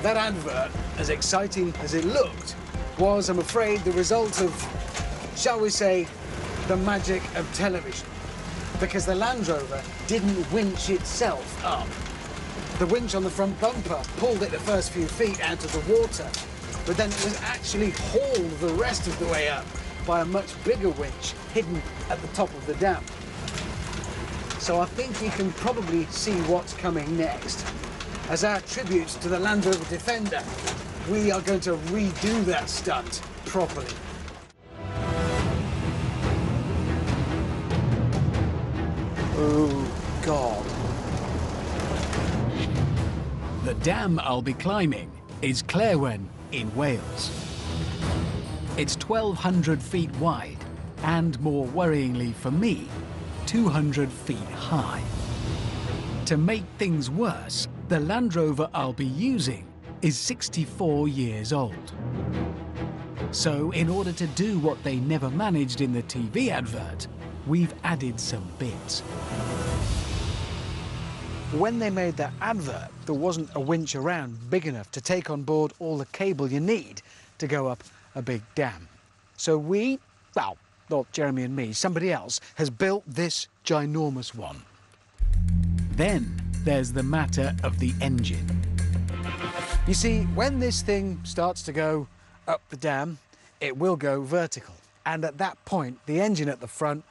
That advert, as exciting as it looked, was, I'm afraid, the result of, shall we say, the magic of television. Because the Land Rover didn't winch itself up. The winch on the front bumper pulled it the first few feet out of the water, but then it was actually hauled the rest of the way up by a much bigger winch hidden at the top of the dam. So I think you can probably see what's coming next. As our tribute to the Land Rover Defender, we are going to redo that stunt properly. Oh, God. The dam I'll be climbing is Claerwen in Wales. It's 1,200 feet wide and, more worryingly for me, 200 feet high. To make things worse, the Land Rover I'll be using is 64 years old. So in order to do what they never managed in the TV advert, we've added some bits. When they made that advert, there wasn't a winch around big enough to take on board all the cable you need to go up a big dam. So we, well, not Jeremy and me, somebody else has built this ginormous one. Then there's the matter of the engine. You see, when this thing starts to go up the dam, it will go vertical. And at that point, the engine at the front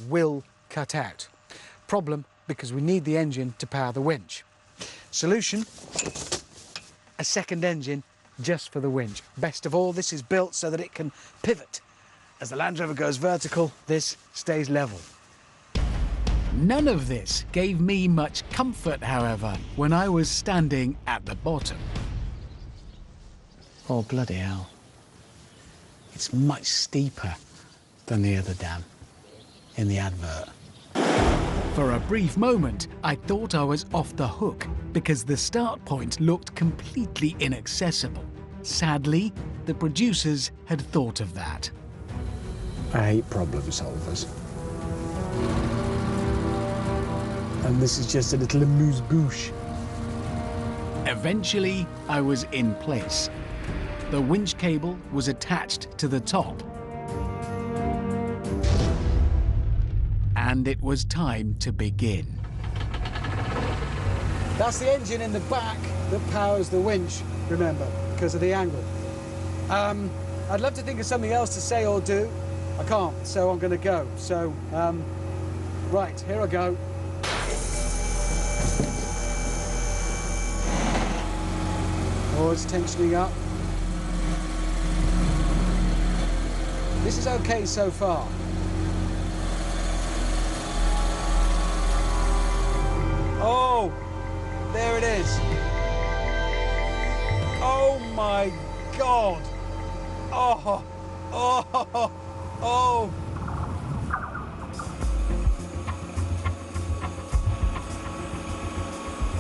will cut out. Problem, because we need the engine to power the winch. Solution, a second engine just for the winch. Best of all, this is built so that it can pivot. As the Land Rover goes vertical, this stays level. None of this gave me much comfort, however, when I was standing at the bottom. Oh, bloody hell. It's much steeper than the other dam in the advert. For a brief moment, I thought I was off the hook because the start point looked completely inaccessible. Sadly, the producers had thought of that. I hate problem solvers. And this is just a little amuse-bouche. Eventually, I was in place. The winch cable was attached to the top. And it was time to begin. That's the engine in the back that powers the winch, remember, because of the angle. I'd love to think of something else to say or do. I can't, so I'm going to go. So, right, here I go. Oh, it's tensioning up. This is okay so far. Oh, there it is. Oh my God. Oh, oh, oh.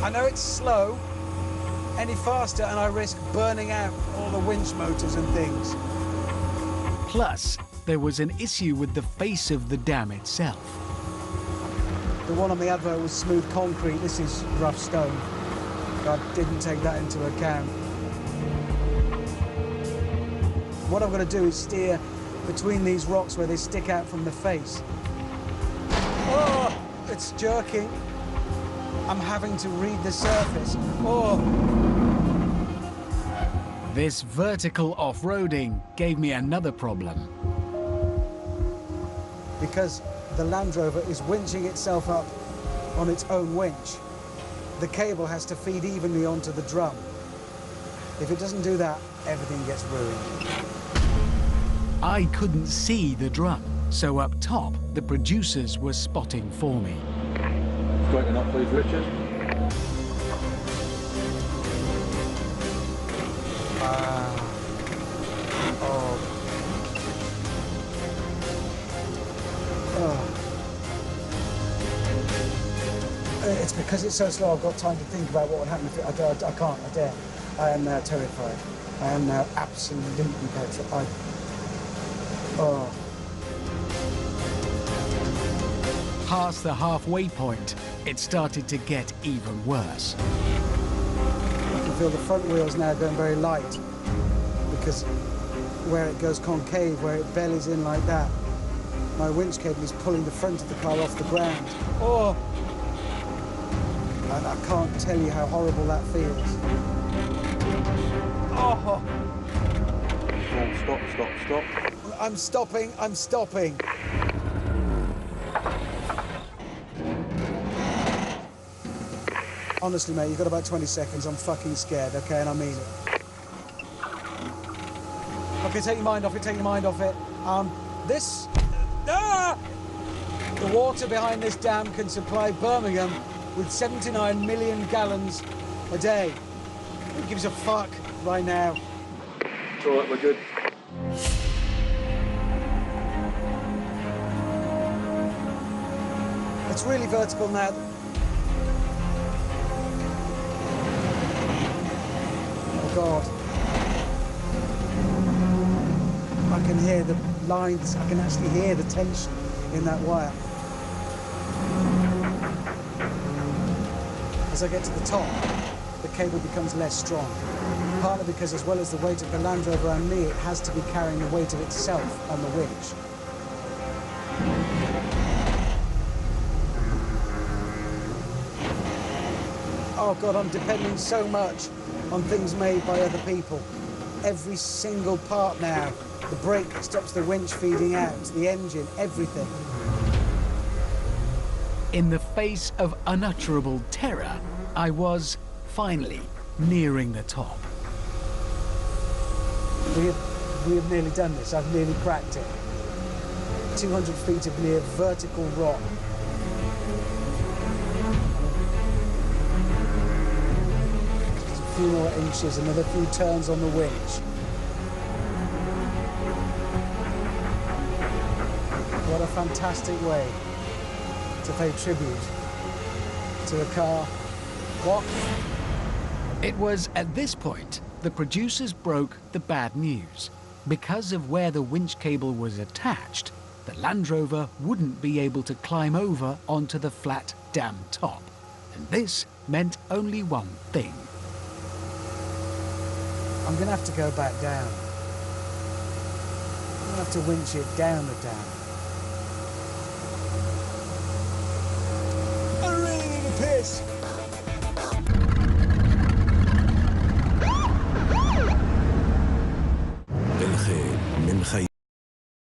I know it's slow. Any faster and I risk burning out all the winch motors and things. Plus, there was an issue with the face of the dam itself. The one on the advert was smooth concrete. This is rough stone. I didn't take that into account. What I'm going to do is steer between these rocks where they stick out from the face. Oh, it's jerking. I'm having to read the surface. Oh. This vertical off-roading gave me another problem. Because the Land Rover is winching itself up on its own winch, the cable has to feed evenly onto the drum. If it doesn't do that, everything gets ruined. I couldn't see the drum, so up top, the producers were spotting for me. Straighten up, please, Richard. It's because it's so slow, I've got time to think about what would happen if I can't, I dare. I am now terrified. I am now absolutely petrified. Oh. Past the halfway point, it started to get even worse. I can feel the front wheels now going very light because where it goes concave, where it bellies in like that, my winch cable is pulling the front of the car off the ground. Oh! And I can't tell you how horrible that feels. Oh! Oh, stop. I'm stopping. Honestly, mate, you've got about 20 seconds. I'm fucking scared, okay, and I mean it. Okay, take your mind off it. The water behind this dam can supply Birmingham with 79 million gallons a day. Who gives a fuck right now? It's all right, we're good. It's really vertical now. Oh God. I can hear the lines, I can actually hear the tension in that wire. As I get to the top, the cable becomes less strong. Partly because as well as the weight of the Land Rover and me, it has to be carrying the weight of itself on the winch. Oh God, I'm depending so much on things made by other people. Every single part now. The brake that stops the winch feeding out, the engine, everything. In the face of unutterable terror, I was, finally, nearing the top. We have nearly done this. I've nearly cracked it. 200 feet of near vertical rock. Just a few more inches, another few turns on the winch. What a fantastic way to pay tribute to a car. What? It was at this point the producers broke the bad news. Because of where the winch cable was attached, the Land Rover wouldn't be able to climb over onto the flat dam top. And this meant only one thing. I'm going to have to go back down. I'm going to have to winch it down the dam.